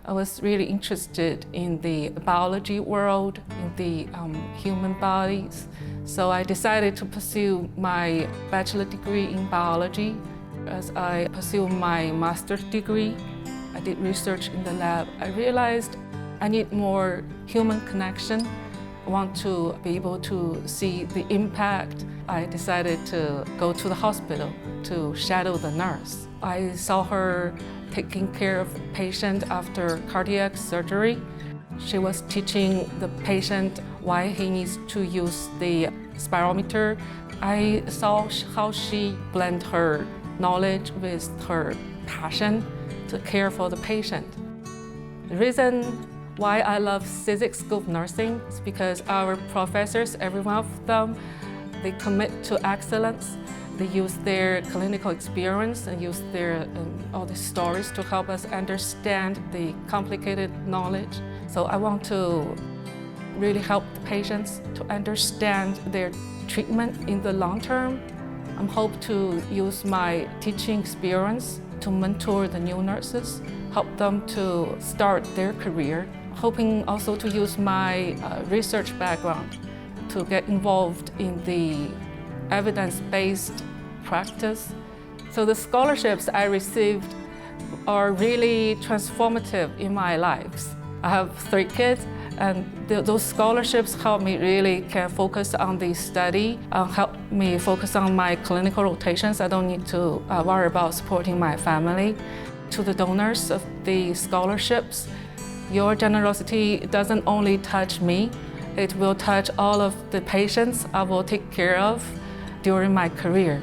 I was really interested in the biology world, in the human bodies. So I decided to pursue my bachelor degree in biology. As I pursued my master's degree, I did research in the lab. I realized I need more human connection. I want to be able to see the impact. I decided to go to the hospital to shadow the nurse. I saw her taking care of a patient after cardiac surgery. She was teaching the patient why he needs to use the spirometer. I saw how she blended her knowledge with her passion to care for the patient. The reason why I love Cizik School of Nursing is because our professors, every one of them, they commit to excellence. They use their clinical experience and use their all the stories to help us understand the complicated knowledge. So I want to really help the patients to understand their treatment in the long term. I hope to use my teaching experience to mentor the new nurses, help them to start their career. Hoping also to use my research background to get involved in the evidence-based practice. So the scholarships I received are really transformative in my life. I have 3 kids, and those scholarships help me really can focus on the study, help me focus on my clinical rotations. I don't need to worry about supporting my family. To the donors of the scholarships, your generosity doesn't only touch me, it will touch all of the patients I will take care of during my career.